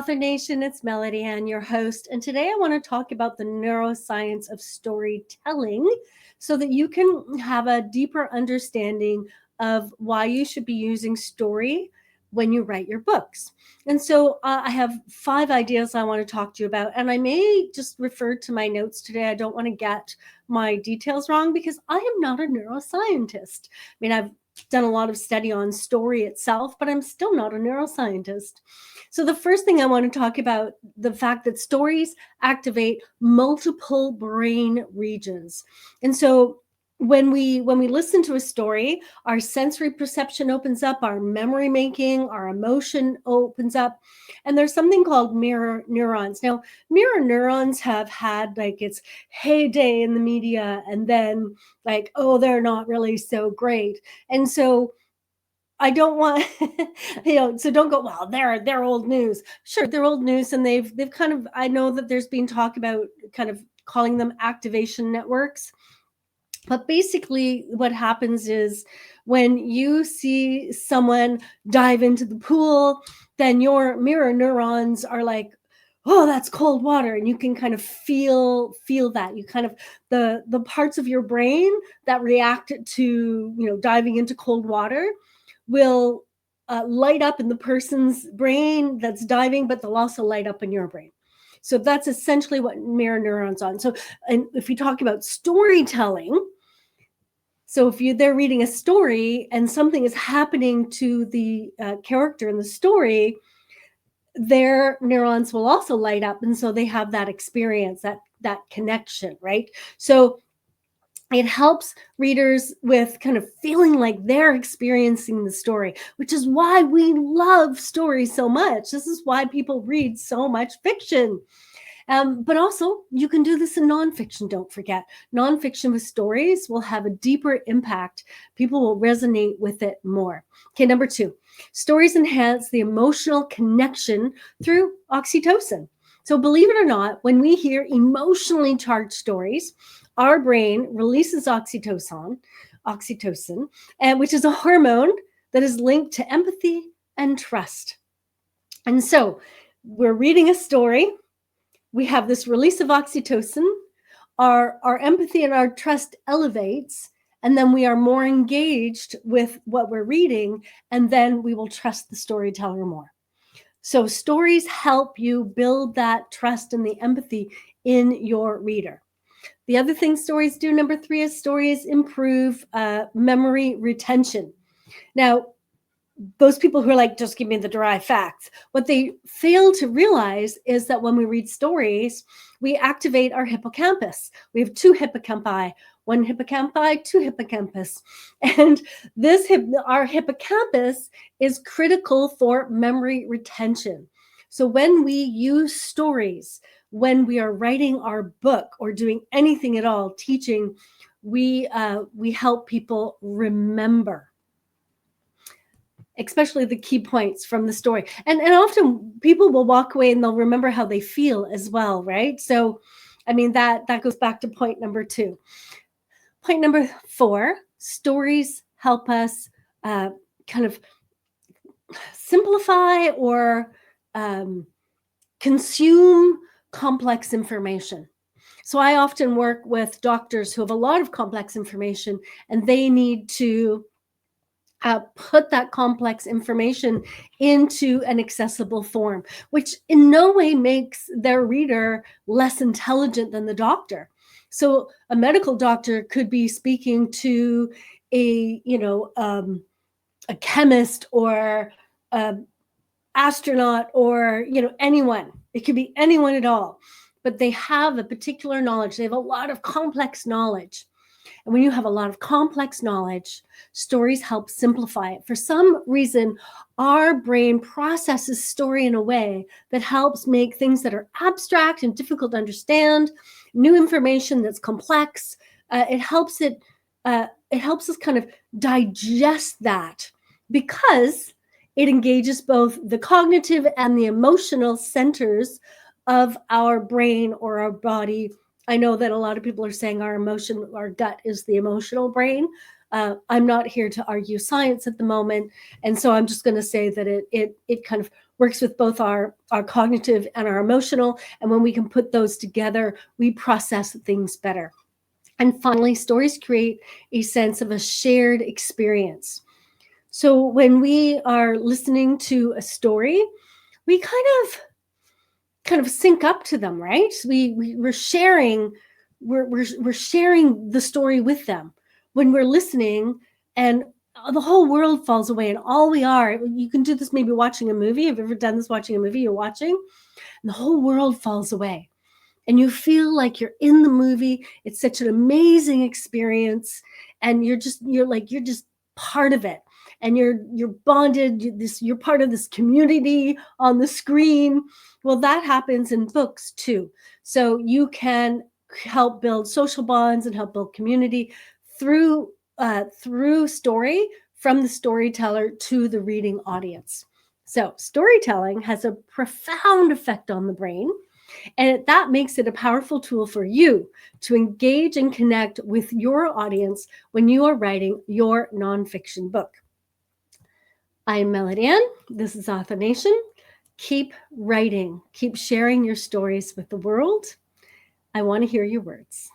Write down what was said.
Author Nation, it's Melody Ann, your host, and today I want to talk about the neuroscience of storytelling so that you can have a deeper understanding of why you should be using story when you write your books. And so I have 5 ideas I want to talk to you about, and I may just refer to my notes today. I don't want to get my details wrong because I am not a neuroscientist. I mean, I've done a lot of study on story itself, but I'm still not a neuroscientist. So the first thing I want to talk about, the fact that stories activate multiple brain regions. And so when we listen to a story, our sensory perception opens up, our memory making, our emotion opens up, and there's something called mirror neurons. Now, mirror neurons have had like its heyday in the media, and then like, oh, they're not really so great. And so I don't want, so don't go, well, they're old news. Sure, they're old news, and they've kind of, I know that there's been talk about kind of calling them activation networks. But basically what happens is when you see someone dive into the pool, then your mirror neurons are like, oh, that's cold water. And you can kind of feel that. You kind of, the parts of your brain that react to, diving into cold water will light up in the person's brain that's diving, but they'll also light up in your brain. So that's essentially what mirror neurons on. So, and if we talk about storytelling, so if they're reading a story and something is happening to the character in the story, their neurons will also light up, and so they have that experience, that connection, right? So it helps readers with kind of feeling like they're experiencing the story, which is why we love stories so much. This is why people read so much fiction. But also, you can do this in nonfiction, don't forget. Nonfiction with stories will have a deeper impact. People will resonate with it more. Okay, number 2, stories enhance the emotional connection through oxytocin. So believe it or not, when we hear emotionally charged stories, our brain releases oxytocin, which is a hormone that is linked to empathy and trust. And so we're reading a story, we have this release of oxytocin, our empathy and our trust elevates, and then we are more engaged with what we're reading, and then we will trust the storyteller more. So stories help you build that trust and the empathy in your reader. The other thing stories do, number 3, is stories improve memory retention. Now, those people who are like, just give me the dry facts, what they fail to realize is that when we read stories, we activate our hippocampus. We have 2 hippocampi, 1 hippocampi, 2 hippocampus. And our hippocampus is critical for memory retention. So when we use stories, when we are writing our book or doing anything at all, teaching, we help people remember, especially the key points from the story. And often people will walk away and they'll remember how they feel as well, right? So, I mean, that goes back to point number 2. Point number 4, stories help us kind of simplify or consume complex information. So I often work with doctors who have a lot of complex information, and they need to put that complex information into an accessible form, which in no way makes their reader less intelligent than the doctor. So a medical doctor could be speaking to a chemist or astronaut or anyone. It could be anyone at all, but they have a particular knowledge. They have a lot of complex knowledge. And when you have a lot of complex knowledge, stories help simplify it. For some reason, our brain processes story in a way that helps make things that are abstract and difficult to understand, new information that's complex. It helps us kind of digest that because it engages both the cognitive and the emotional centers of our brain or our body. I know that a lot of people are saying our gut is the emotional brain. I'm not here to argue science at the moment, and so I'm just going to say that it kind of works with both our cognitive and our emotional, and when we can put those together, we process things better. And finally, stories create a sense of a shared experience. So when we are listening to a story, we kind of sync up to them, right? We're sharing, we're sharing the story with them when we're listening, and the whole world falls away, and all we are, you can do this maybe watching a movie. Have you ever done this watching a movie? You're watching, and the whole world falls away, and you feel like you're in the movie. It's such an amazing experience, and you're just part of it, and you're bonded. You're part of this community on the screen. Well, that happens in books too. So you can help build social bonds and help build community through through story, from the storyteller to the reading audience. So storytelling has a profound effect on the brain, and that makes it a powerful tool for you to engage and connect with your audience when you are writing your nonfiction book. I'm Melody Ann. This is Author Nation. Keep writing, keep sharing your stories with the world. I want to hear your words.